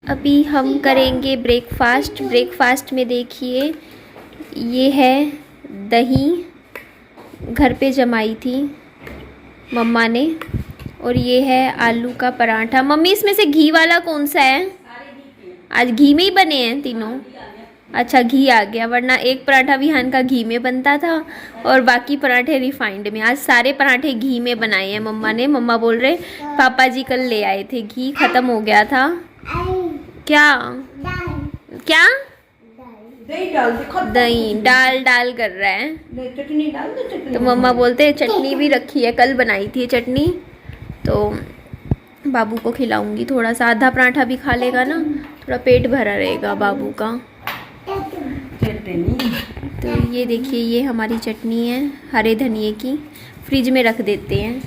अभी हम करेंगे ब्रेकफास्ट। ब्रेकफास्ट में देखिए ये है दही, घर पे जमाई थी मम्मा ने, और ये है आलू का पराठा। मम्मी इसमें से घी वाला कौन सा है? आज घी में ही बने हैं तीनों। अच्छा घी आ गया, वरना एक पराठा विहान का घी में बनता था और बाकी पराठे रिफाइंड में। आज सारे पराठे घी में बनाए हैं मम्मा ने। मम्मा बोल रहे पापा जी कल ले आए थे, घी खत्म हो गया था। क्या क्या दही डाल डाल कर रहा है। चटनी डाल दो, चटनी तो मम्मा बोलते हैं चटनी भी रखी है, कल बनाई थी चटनी, तो बाबू को खिलाऊंगी थोड़ा सा। आधा पराठा भी खा लेगा ना, थोड़ा पेट भरा रहेगा बाबू का। चटनी तो ये देखिए ये हमारी चटनी है हरे धनिए की, फ्रिज में रख देते हैं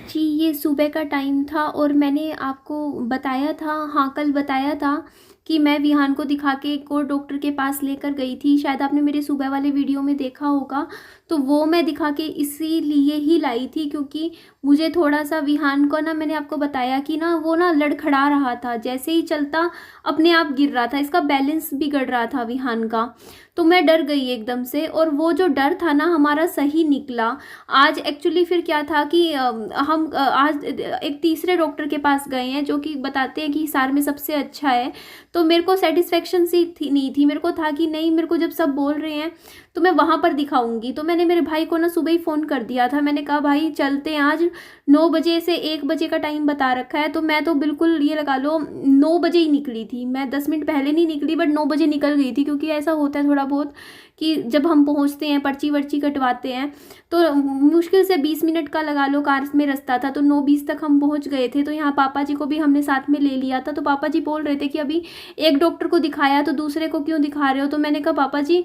जी। ये सुबह का टाइम था और मैंने आपको बताया था, हाँ कल बताया था कि मैं विहान को दिखा के एक और डॉक्टर के पास लेकर गई थी। शायद आपने मेरे सुबह वाले वीडियो में देखा होगा। तो वो मैं दिखा के इसीलिए ही लाई थी क्योंकि मुझे थोड़ा सा विहान को ना, मैंने आपको बताया कि ना वो ना लड़खड़ा रहा था, जैसे ही चलता अपने आप गिर रहा था, इसका बैलेंस बिगड़ रहा था विहान का। तो मैं डर गई एकदम से, और वो जो डर था ना हमारा सही निकला। आज एक्चुअली फिर क्या था कि हम आज एक तीसरे डॉक्टर के पास गए हैं जो कि बताते हैं कि हिसार में सबसे अच्छा है। तो मेरे को सेटिस्फेक्शन सी नहीं थी, मेरे को था कि नहीं, मेरे को जब सब बोल रहे हैं तो मैं वहाँ पर दिखाऊंगी। तो मैंने मेरे भाई को ना सुबह ही फ़ोन कर दिया था, मैंने कहा भाई चलते हैं आज, 9 बजे से 1 बजे का टाइम बता रखा है। तो मैं तो बिल्कुल ये लगा लो 9 बजे ही निकली थी, मैं 10 मिनट पहले नहीं निकली बट 9 बजे निकल गई थी। क्योंकि ऐसा होता है थोड़ा बहुत कि जब हम पहुँचते हैं पर्ची वर्ची कटवाते हैं तो मुश्किल से 20 मिनट का लगा लो कार में रास्ता था, तो 9:20 तक हम पहुँच गए थे। तो यहाँ पापा जी को भी हमने साथ में ले लिया था। तो पापा जी बोल रहे थे कि अभी एक डॉक्टर को दिखाया तो दूसरे को क्यों दिखा रहे हो? तो मैंने कहा पापा जी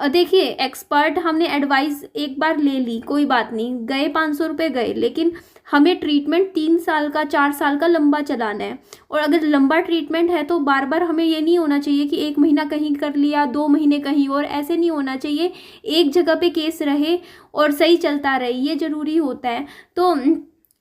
देखिए एक्सपर्ट हमने एडवाइस एक बार ले ली, कोई बात नहीं, गए 500 रुपये गए, लेकिन हमें ट्रीटमेंट 3 साल का 4 साल का लंबा चलाना है। और अगर लंबा ट्रीटमेंट है तो बार बार हमें ये नहीं होना चाहिए कि 1 महीना कहीं कर लिया 2 महीने कहीं और, ऐसे नहीं होना चाहिए। एक जगह पे केस रहे और सही चलता रहे, ये ज़रूरी होता है। तो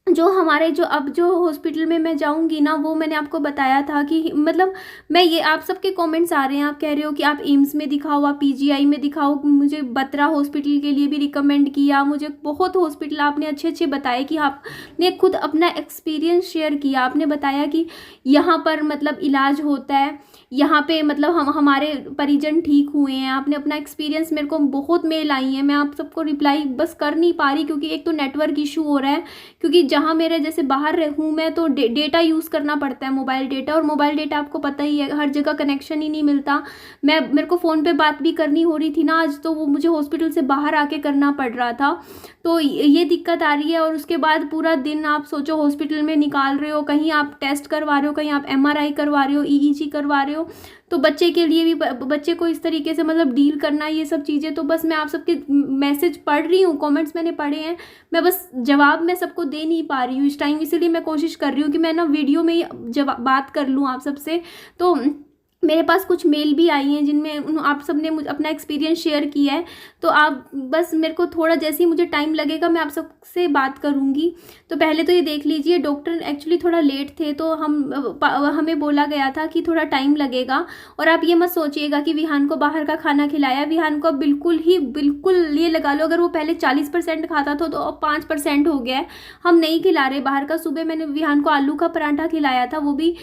जो हमारे जो अब जो हॉस्पिटल में मैं जाऊंगी ना, वो मैंने आपको बताया था कि मतलब मैं ये, आप सबके कमेंट्स आ रहे हैं, आप कह रहे हो कि आप एम्स में दिखाओ, आप पीजीआई में दिखाओ, मुझे बत्रा हॉस्पिटल के लिए भी रिकमेंड किया, मुझे बहुत हॉस्पिटल आपने अच्छे अच्छे बताए कि आपने खुद अपना एक्सपीरियंस शेयर किया। आपने बताया कि यहाँ पर मतलब इलाज होता है, यहाँ पे मतलब हम हमारे परिजन ठीक हुए हैं। आपने अपना एक्सपीरियंस, मेरे को बहुत मेल आई है, मैं आप सबको रिप्लाई बस कर नहीं पा रही क्योंकि एक तो नेटवर्क इशू हो रहा है, क्योंकि जहाँ मेरे जैसे बाहर हूँ मैं तो डेटा यूज़ करना पड़ता है, मोबाइल डेटा, और मोबाइल डेटा आपको पता ही है हर जगह कनेक्शन ही नहीं मिलता। मेरे को फ़ोन पे बात भी करनी हो रही थी ना आज, तो वो मुझे हॉस्पिटल से बाहर आके करना पड़ रहा था। तो ये दिक्कत आ रही है। और उसके बाद पूरा दिन आप सोचो हॉस्पिटल में निकाल रहे हो, कहीं आप टेस्ट करवा रहे हो, कहीं आप एमआरआई करवा रहे हो, ईईजी करवा रहे हो। तो बच्चे के लिए भी, बच्चे को इस तरीके से मतलब डील करना, ये सब चीज़ें। तो बस मैं आप सबके मैसेज पढ़ रही हूँ, कमेंट्स मैंने पढ़े हैं, मैं बस जवाब मैं सबको दे नहीं पा रही हूँ इस टाइम, इसीलिए मैं कोशिश कर रही हूँ कि मैं ना वीडियो में ही जवाब बात कर लूँ आप सबसे। तो मेरे पास कुछ मेल भी आई हैं जिनमें आप सब ने मुझे अपना एक्सपीरियंस शेयर किया है। तो आप बस मेरे को थोड़ा, जैसे ही मुझे टाइम लगेगा मैं आप सबसे बात करूंगी। तो पहले तो ये देख लीजिए, डॉक्टर एक्चुअली थोड़ा लेट थे, तो हमें बोला गया था कि थोड़ा टाइम लगेगा। और आप ये मत सोचिएगा कि विहान को बाहर का खाना खिलाया, विहान को बिल्कुल ये लगा लो, अगर वो पहले 40% खाता था तो अब 5% हो गया है। हम नहीं खिला रहे बाहर का। सुबह मैंने विहान को आलू का पराठा खिलाया था, वो भी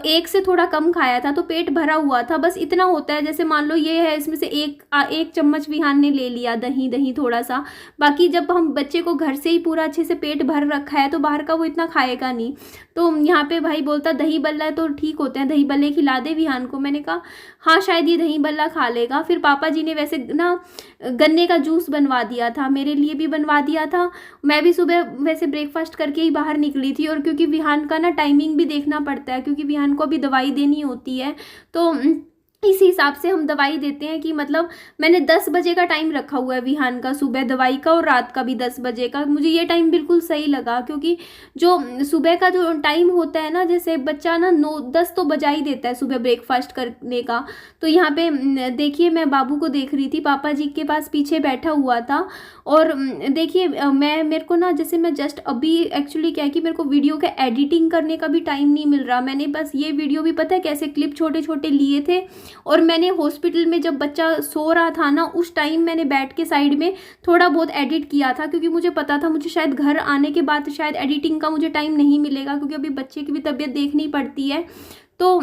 1 से थोड़ा कम खाया था, तो पेट भरा हुआ था। बस इतना होता है, जैसे मान लो ये है, इसमें से एक चम्मच विहान ने ले लिया दही थोड़ा सा। बाकी जब हम बच्चे को घर से ही पूरा अच्छे से पेट भर रखा है तो बाहर का वो इतना खाएगा नहीं। तो यहाँ पे भाई बोलता दही बल्ला है तो ठीक होते हैं, दही बल्ले खिला दे विहान को। मैंने कहा हाँ शायद ये दही बल्ला खा लेगा। फिर पापा जी ने वैसे ना गन्ने का जूस बनवा दिया था, मेरे लिए भी बनवा दिया था। मैं भी सुबह वैसे ब्रेकफास्ट करके ही बाहर निकली थी, और क्योंकि विहान का ना टाइमिंग भी देखना पड़ता है, क्योंकि विहान को अभी दवाई देनी होती है। तो इसी हिसाब से हम दवाई देते हैं कि मतलब मैंने 10 बजे का टाइम रखा हुआ है विहान का सुबह दवाई का, और रात का भी 10 बजे का। मुझे ये टाइम बिल्कुल सही लगा, क्योंकि जो सुबह का जो टाइम होता है ना, जैसे बच्चा ना 9-10 तो बजा ही देता है सुबह ब्रेकफास्ट करने का। तो यहाँ पे देखिए मैं बाबू को देख रही थी, पापा जी के पास पीछे बैठा हुआ था। और देखिए मेरे को ना, जैसे मैं जस्ट अभी एक्चुअली क्या है कि मेरे को वीडियो का एडिटिंग करने का भी टाइम नहीं मिल रहा। मैंने बस ये वीडियो भी पता है कैसे क्लिप छोटे छोटे लिए थे, और मैंने हॉस्पिटल में जब बच्चा सो रहा था ना, उस टाइम मैंने बैठ के साइड में थोड़ा बहुत एडिट किया था, क्योंकि मुझे पता था मुझे शायद घर आने के बाद शायद एडिटिंग का मुझे टाइम नहीं मिलेगा, क्योंकि अभी बच्चे की भी तबीयत देखनी पड़ती है। तो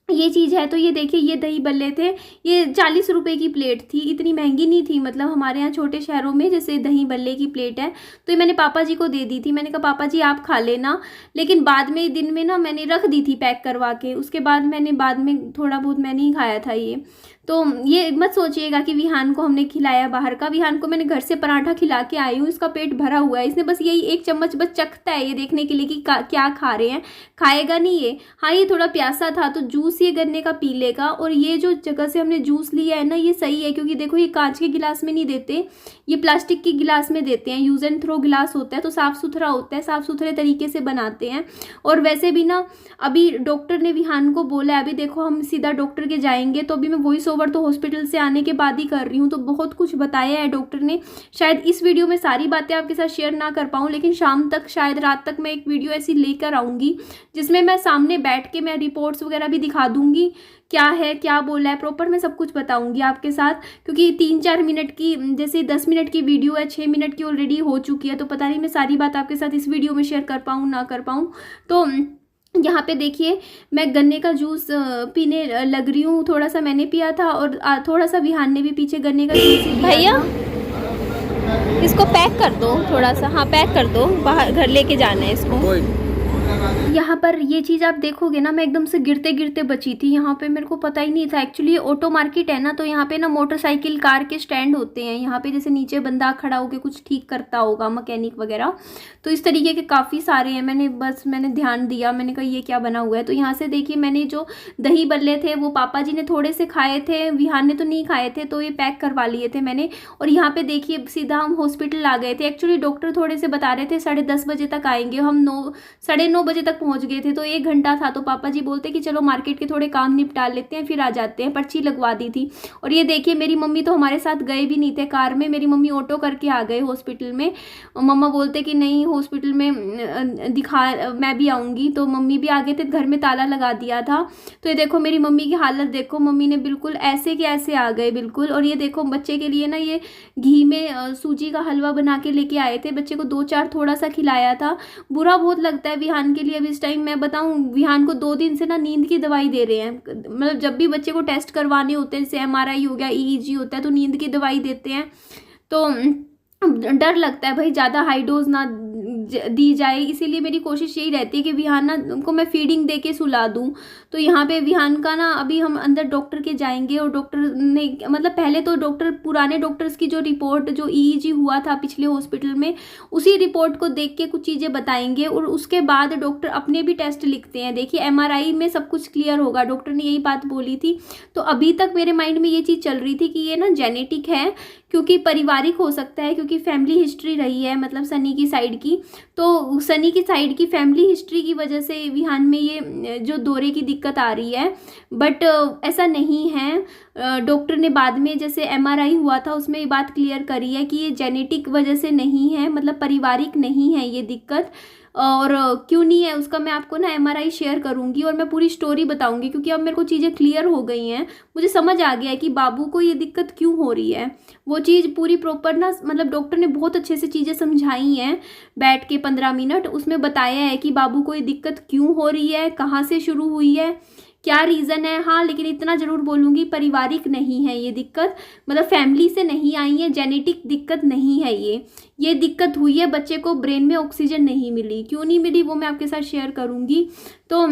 ये चीज़ है। तो ये देखिए ये दही बल्ले थे, ये 40 रुपए की प्लेट थी, इतनी महंगी नहीं थी। मतलब हमारे यहाँ छोटे शहरों में जैसे दही बल्ले की प्लेट है, तो ये मैंने पापा जी को दे दी थी। मैंने कहा पापा जी आप खा लेना, लेकिन बाद में दिन में ना मैंने रख दी थी पैक करवा के, उसके बाद मैंने बाद में थोड़ा बहुत मैंने ही खाया था ये। तो ये मत सोचिएगा कि विहान को हमने खिलाया बाहर का। विहान को मैंने घर से पराठा खिला के आई हूँ, इसका पेट भरा हुआ है। इसने बस यही 1 चम्मच बस चखता है ये देखने के लिए कि क्या खा रहे हैं, खाएगा नहीं ये। हाँ ये थोड़ा प्यासा था तो जूस ये गन्ने का पी लेगा। और ये जो जगह से हमने जूस लिया है ना, ये सही है, क्योंकि देखो ये कांच के गिलास में नहीं देते, ये प्लास्टिक के गिलास में देते हैं। यूज़ एंड थ्रो गिलास होता है तो साफ़ सुथरा होता है, साफ़ सुथरे तरीके से बनाते हैं। और वैसे भी ना अभी डॉक्टर ने विहान को बोला है, अभी देखो हम सीधा डॉक्टर के जाएंगे, तो अभी मैं वॉइस ओवर तो हॉस्पिटल से आने के बाद ही कर रही हूँ। तो बहुत कुछ बताया है डॉक्टर ने। शायद इस वीडियो में सारी बातें आपके साथ शेयर ना कर पाऊँ, लेकिन शाम तक शायद रात तक मैं एक वीडियो ऐसी लेकर आऊँगी जिसमें मैं सामने बैठ के मैं रिपोर्ट्स वगैरह भी दिखा दूँगी, क्या है क्या बोला है प्रॉपर मैं सब कुछ बताऊंगी आपके साथ। क्योंकि 3-4 मिनट की, जैसे 10 मिनट की वीडियो है, 6 मिनट की ऑलरेडी हो चुकी है, तो पता नहीं मैं सारी बात आपके साथ इस वीडियो में शेयर कर पाऊँ ना कर पाऊँ। तो यहाँ पे देखिए मैं गन्ने का जूस पीने लग रही हूँ। थोड़ा सा मैंने पिया था और थोड़ा सा विहान ने भी पीछे गन्ने का जूस पिया। भैया इसको पैक कर दो थोड़ा सा, हाँ पैक कर दो, बाहर घर लेके जाना है इसको। यहाँ पर ये चीज़ आप देखोगे ना, मैं एकदम से गिरते गिरते बची थी। यहाँ पे मेरे को पता ही नहीं था एक्चुअली, ये ऑटो मार्केट है ना, तो यहाँ पे ना मोटरसाइकिल कार के स्टैंड होते हैं। यहाँ पे जैसे नीचे बंदा खड़ा होकर कुछ ठीक करता होगा, मैकेनिक वगैरह, तो इस तरीके के काफ़ी सारे हैं। मैंने ध्यान दिया, मैंने कहा ये क्या बना हुआ है। तो यहाँ से देखिए मैंने जो दही बल्ले थे वो पापा जी ने थोड़े से खाए थे, विहान ने तो नहीं खाए थे, तो ये पैक करवा लिए थे मैंने। और यहाँ पे देखिए सीधा हम हॉस्पिटल आ गए थे। एक्चुअली डॉक्टर थोड़े से बता रहे थे 10:30 बजे तक आएंगे, हम 9-9:30 बजे तक पहुंच गए थे। तो 1 घंटा था, तो पापा जी बोलते कि चलो मार्केट के थोड़े काम निपटा लेते हैं फिर आ जाते हैं। पर्ची लगवा दी थी। और ये देखिए मेरी मम्मी तो हमारे साथ गए भी नहीं थे कार में, मेरी मम्मी ऑटो करके आ गए हॉस्पिटल में। मम्मा बोलते कि नहीं हॉस्पिटल में मैं भी आऊँगी, तो मम्मी भी आ गए थे, घर में ताला लगा दिया था। तो ये देखो मेरी मम्मी की हालत देखो, मम्मी ने बिल्कुल ऐसे के ऐसे आ गए बिल्कुल। और ये देखो बच्चे के लिए ना ये घी में सूजी का हलवा बना के लेके आए थे, बच्चे को 2-4 थोड़ा सा खिलाया था। बुरा बहुत लगता है विहान के लिए। अब इस टाइम मैं बताऊं, विहान को 2 दिन से ना नींद की दवाई दे रहे हैं। मतलब जब भी बच्चे को टेस्ट करवाने होते हैं, जैसे MRI हो गया, EEG होता है, तो नींद की दवाई देते हैं। तो डर लगता है भाई ज़्यादा हाई डोज ना दी जाए, इसीलिए मेरी कोशिश यही रहती है कि विहान ना उनको मैं फीडिंग दे के सुला दूँ। तो यहाँ पे विहान का ना अभी हम अंदर डॉक्टर के जाएंगे, और डॉक्टर ने मतलब पहले तो डॉक्टर पुराने डॉक्टर्स की जो रिपोर्ट जो EEG हुआ था पिछले हॉस्पिटल में, उसी रिपोर्ट को देख के कुछ चीज़ें बताएंगे, और उसके बाद डॉक्टर अपने भी टेस्ट लिखते हैं। देखिए MRI में सब कुछ क्लियर होगा, डॉक्टर ने यही बात बोली थी। तो अभी तक मेरे माइंड में ये चीज़ चल रही थी कि ये ना जेनेटिक है, क्योंकि पारिवारिक हो सकता है, क्योंकि फैमिली हिस्ट्री रही है मतलब सनी की साइड की। तो सनी की साइड की फैमिली हिस्ट्री की वजह से विहान में ये जो दौरे की दिक्कत आ रही है, बट ऐसा नहीं है। डॉक्टर ने बाद में जैसे MRI हुआ था उसमें ये बात क्लियर करी है कि ये जेनेटिक वजह से नहीं है, मतलब पारिवारिक नहीं है ये दिक्कत। और क्यों नहीं है उसका मैं आपको ना MRI शेयर करूंगी, और मैं पूरी स्टोरी बताऊंगी, क्योंकि अब मेरे को चीज़ें क्लियर हो गई हैं। मुझे समझ आ गया है कि बाबू को ये दिक्कत क्यों हो रही है। वो चीज़ पूरी प्रॉपर ना, मतलब डॉक्टर ने बहुत अच्छे से चीज़ें समझाई हैं बैठ के 15 मिनट, उसमें बताया है कि बाबू को ये दिक्कत क्यों हो रही है, कहाँ से शुरू हुई है, क्या रीज़न है। हाँ लेकिन इतना ज़रूर बोलूँगी, पारिवारिक नहीं है ये दिक्कत, मतलब फैमिली से नहीं आई है, जेनेटिक दिक्कत नहीं है ये दिक्कत हुई है बच्चे को ब्रेन में ऑक्सीजन नहीं मिली। क्यों नहीं मिली वो मैं आपके साथ शेयर करूँगी। तो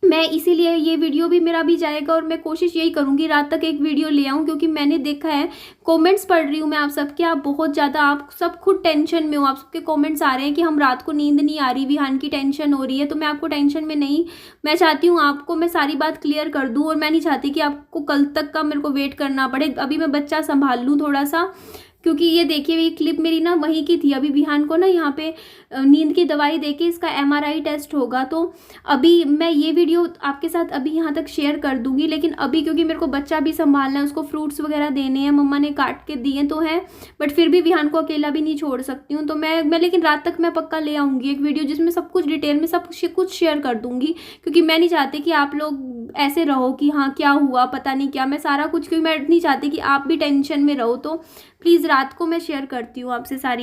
मैं इसीलिए ये वीडियो भी मेरा भी जाएगा और मैं कोशिश यही करूँगी रात तक एक वीडियो ले आऊँ, क्योंकि मैंने देखा है, कमेंट्स पढ़ रही हूँ मैं आप सबके, आप बहुत ज़्यादा, आप सब खुद टेंशन में हो, आप सबके कमेंट्स आ रहे हैं कि हम रात को नींद नहीं आ रही, विहान की टेंशन हो रही है। तो मैं आपको टेंशन में नहीं, मैं चाहती हूँ आपको मैं सारी बात क्लियर कर दूँ, और मैं नहीं चाहती कि आपको कल तक का मेरे को वेट करना पड़े। अभी मैं बच्चा संभाल लूँ थोड़ा सा, क्योंकि ये देखिए ये क्लिप मेरी ना वहीं की थी। अभी विहान को ना यहाँ पे नींद की दवाई देके इसका MRI टेस्ट होगा, तो अभी मैं ये वीडियो आपके साथ अभी यहाँ तक शेयर कर दूंगी। लेकिन अभी क्योंकि मेरे को बच्चा भी संभालना है, उसको फ्रूट्स वगैरह देने हैं, मम्मा ने काट के दिए तो हैं, बट फिर भी विहान को अकेला भी नहीं छोड़ सकती हूँ। तो मैं लेकिन रात तक मैं पक्का ले आऊँगी एक वीडियो, जिसमें सब कुछ डिटेल में सब कुछ शेयर कर दूंगी, क्योंकि मैं नहीं चाहती कि आप लोग ऐसे रहो कि हाँ क्या हुआ पता नहीं क्या, मैं सारा कुछ, क्योंकि मैं नहीं चाहती कि आप भी टेंशन में रहो। तो प्लीज़ रात को मैं शेयर करती हूँ आपसे सारी